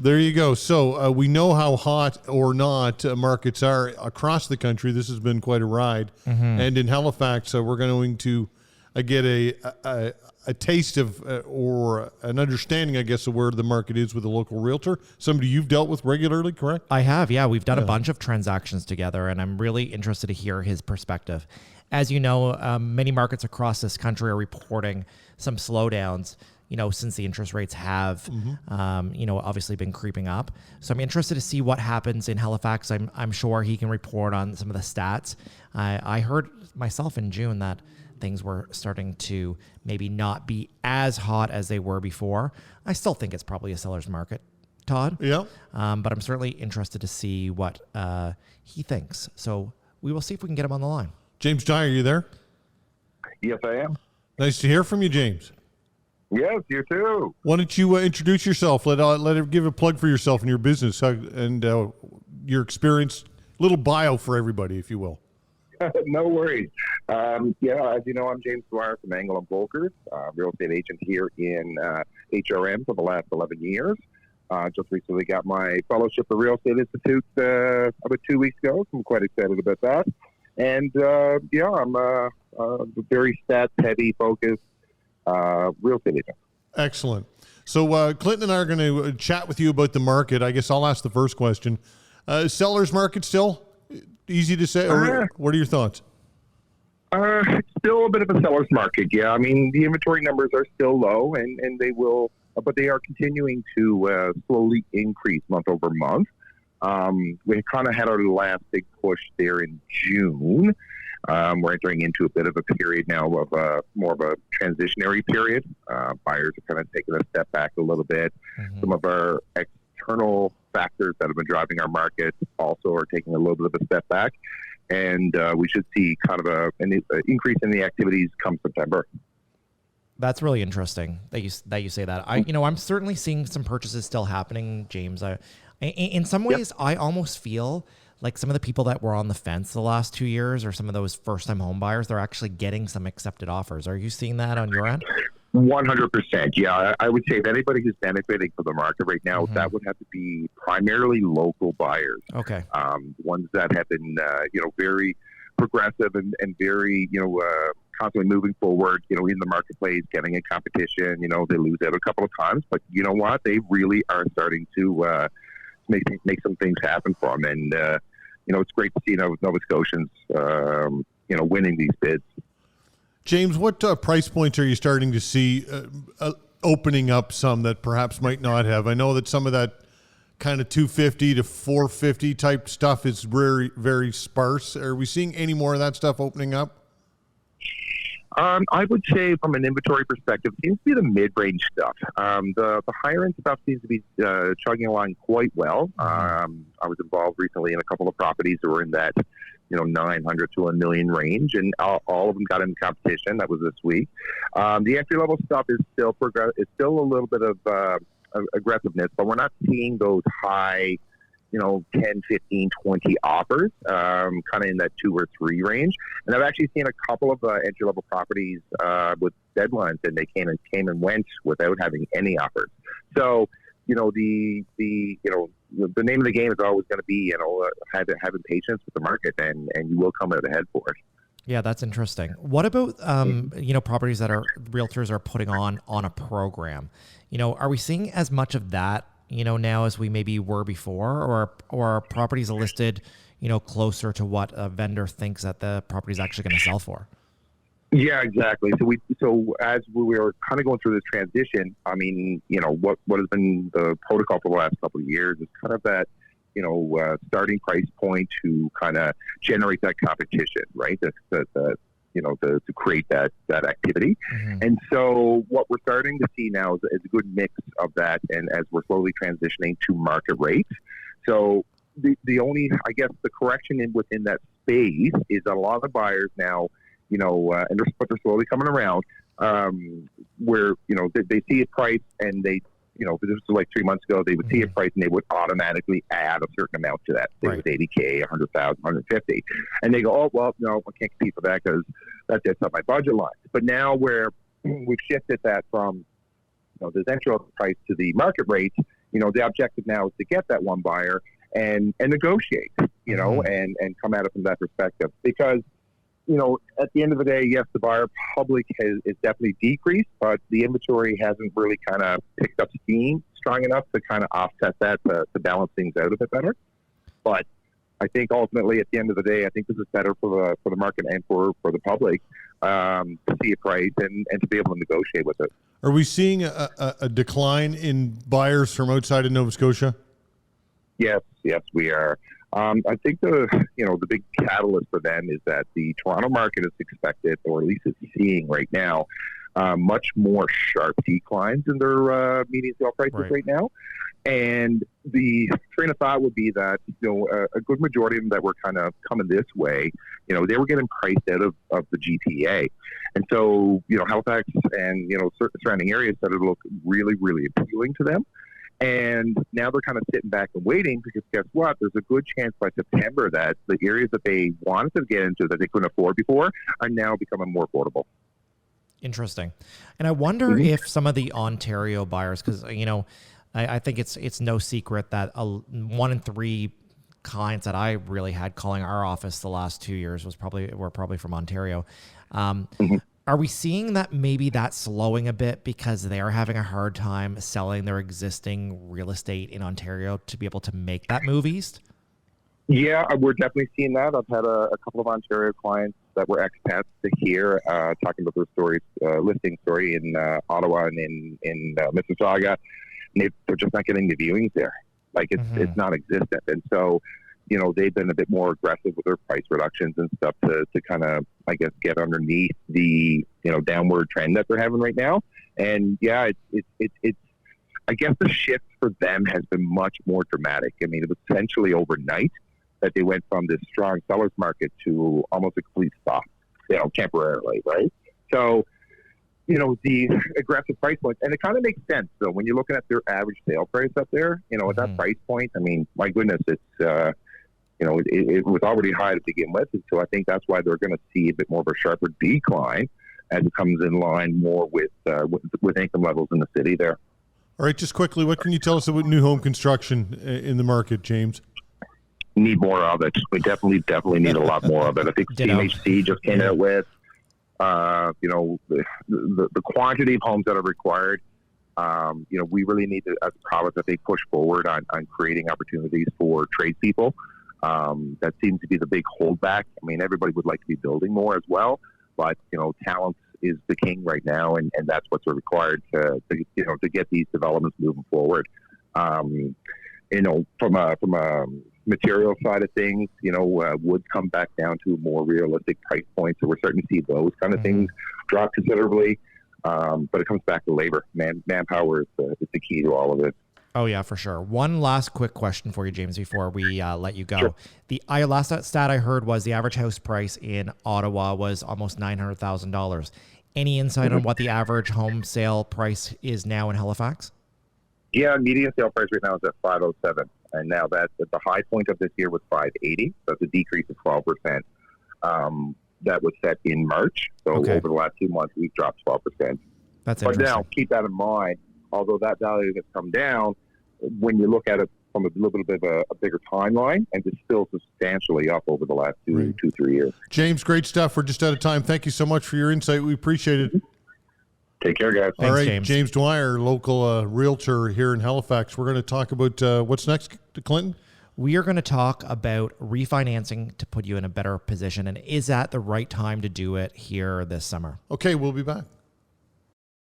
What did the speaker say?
There you go. So we know how hot or not markets are across the country. This has been quite a ride. And in Halifax, we're going to get a taste of or an understanding, I guess, of where the market is with a local realtor. Somebody you've dealt with regularly, correct? I have, yeah. We've done a bunch of transactions together, and I'm really interested to hear his perspective. As you know, many markets across this country are reporting some slowdowns, since the interest rates have, obviously been creeping up. So I'm interested to see what happens in Halifax. I'm sure he can report on some of the stats. I heard myself in June that things were starting to maybe not be as hot as they were before. I still think it's probably a seller's market, Todd. Yeah. But I'm certainly interested to see what he thinks. So we will see if we can get him on the line. James Dwyer, are you there? Yes, I am. Nice to hear from you, James. Yes, you too. Why don't you introduce yourself? Let it give a plug for yourself and your business and your experience. Little bio for everybody, if you will. No worries. As you know, I'm James Dwyer from Angle & Volkers, real estate agent here in HRM for the last 11 years. Just recently got my fellowship at Real Estate Institute about 2 weeks ago, so I'm quite excited about that. And, I'm a very stats-heavy focused real estate agent. Excellent. So Clinton and I are going to chat with you about the market. I guess I'll ask the first question. Seller's market still easy to say? Or what are your thoughts? It's still a bit of a seller's market, yeah. I mean, the inventory numbers are still low, and they will, but they are continuing to slowly increase month over month. We kind of had our last big push there in June. We're entering into a bit of a period now of more of a transitionary period. Buyers are kind of taking a step back a little bit. Some of our external factors that have been driving our market also are taking a little bit of a step back. And we should see kind of an increase in the activities come September. That's really interesting that you say that. I'm certainly seeing some purchases still happening, James. In some ways, I almost feel like some of the people that were on the fence the last 2 years, or some of those first-time home buyers, they're actually getting some accepted offers. Are you seeing that on your end? 100%. Yeah, I would say if anybody who's benefiting from the market right now, that would have to be primarily local buyers. Okay. Ones that have been, very progressive and very, constantly moving forward, in the marketplace, getting in competition. They lose out a couple of times, but you know what? They really are starting to make some things happen for them. And, it's great to see Nova Scotians, winning these bids. James, what price points are you starting to see opening up some that perhaps might not have? I know that some of that kind of $250 to $450 type stuff is very, very sparse. Are we seeing any more of that stuff opening up? I would say from an inventory perspective, it seems to be the mid-range stuff. The higher-end stuff seems to be chugging along quite well. I was involved recently in a couple of properties that were in that 900 to $1 million range, and all of them got in competition. That was this week. The entry-level stuff is still it's still a little bit of aggressiveness, but we're not seeing those high, 10, 15, 20 offers, kind of in that 2 or 3 range. And I've actually seen a couple of entry-level properties with deadlines, and they came and went without having any offers. So, the name of the game is always going to be, having patience with the market, and you will come out ahead for it. Yeah, that's interesting. What about, properties that realtors are putting on a program? Are we seeing as much of that, now as we maybe were before, or are properties listed, closer to what a vendor thinks that the property is actually going to sell for? Yeah, exactly. So as we were kind of going through this transition, I mean, what has been the protocol for the last couple of years is kind of that, starting price point to kind of generate that competition, right? To create that activity. And so what we're starting to see now is a good mix of that, and as we're slowly transitioning to market rates. So the only, I guess, the correction within that space is that a lot of the buyers now, and they're slowly coming around, where, they see a price and they, this was like 3 months ago, they would see a price and they would automatically add a certain amount to that. Say it was $80K, $100,000, $150. And they go, oh, well, no, I can't compete for that because that's not my budget line. But now where we've shifted that from, this entry price to the market rate, the objective now is to get that one buyer and negotiate, and come at it from that perspective. Because, at the end of the day, yes, the buyer public is definitely decreased, but the inventory hasn't really kind of picked up steam strong enough to kind of offset that, to balance things out a bit better. But I think ultimately, at the end of the day, I think this is better for the market and for the public to see a price and to be able to negotiate with it. Are we seeing a decline in buyers from outside of Nova Scotia? Yes, we are. I think the big catalyst for them is that the Toronto market is expected, or at least is seeing right now, much more sharp declines in their median sale prices right now. And the train of thought would be that, a good majority of them that were kind of coming this way, they were getting priced out of the GTA. And so, Halifax and, certain surrounding areas started to look really, really appealing to them. And now they're kind of sitting back and waiting, because guess what? There's a good chance by September that the areas that they wanted to get into that they couldn't afford before are now becoming more affordable. Interesting. And I wonder if some of the Ontario buyers, because, I think it's no secret that 1 in 3 clients that I really had calling our office the last 2 years were probably from Ontario. Are we seeing that maybe that's slowing a bit because they are having a hard time selling their existing real estate in Ontario to be able to make that move east? Yeah, we're definitely seeing that. I've had a couple of Ontario clients that were expats to here talking about their stories, listing story in Ottawa and in Mississauga. And they're just not getting the viewings there. Like it's non-existent. And so, they've been a bit more aggressive with their price reductions and stuff to kind of, I guess, get underneath the, downward trend that they're having right now. And yeah, it's I guess the shift for them has been much more dramatic. I mean, it was essentially overnight that they went from this strong seller's market to almost a complete stop, temporarily, right? So, the aggressive price points, and it kind of makes sense. So when you're looking at their average sale price up there, at that price point, I mean, my goodness, it's, it was already high to begin with. And so I think that's why they're going to see a bit more of a sharper decline as it comes in line more with income levels in the city there. All right, just quickly, what can you tell us about new home construction in the market, James? Need more of it. We definitely need a lot more of it. I think CMHC just came out with, the quantity of homes that are required. We really need to, as a province, that they push forward on creating opportunities for tradespeople. That seems to be the big holdback. I mean, everybody would like to be building more as well, but talent is the king right now, and that's what's required to get these developments moving forward. From a material side of things, would come back down to more realistic price points. So we're starting to see those kind of things drop considerably. But it comes back to labor. Manpower is the key to all of it. Oh, yeah, for sure. One last quick question for you, James, before we let you go. Sure. The last stat I heard was the average house price in Ottawa was almost $900,000. Any insight on what the average home sale price is now in Halifax? Yeah, median sale price right now is at $507,000, and now that's at the high point of this year was $580,000. That's a decrease of 12%. That was set in March, so over the last 2 months we've dropped 12%. That's but interesting. now keep that in mind. Although that value has come down, when you look at it from a little bit of a bigger timeline, and it's still substantially up over the last 3 years. James, great stuff. We're just out of time. Thank you so much for your insight. We appreciate it. Take care, guys. All right, James. James Dwyer, local realtor here in Halifax. We're going to talk about what's next, Clinton? We are going to talk about refinancing to put you in a better position, and is that the right time to do it here this summer? Okay, we'll be back.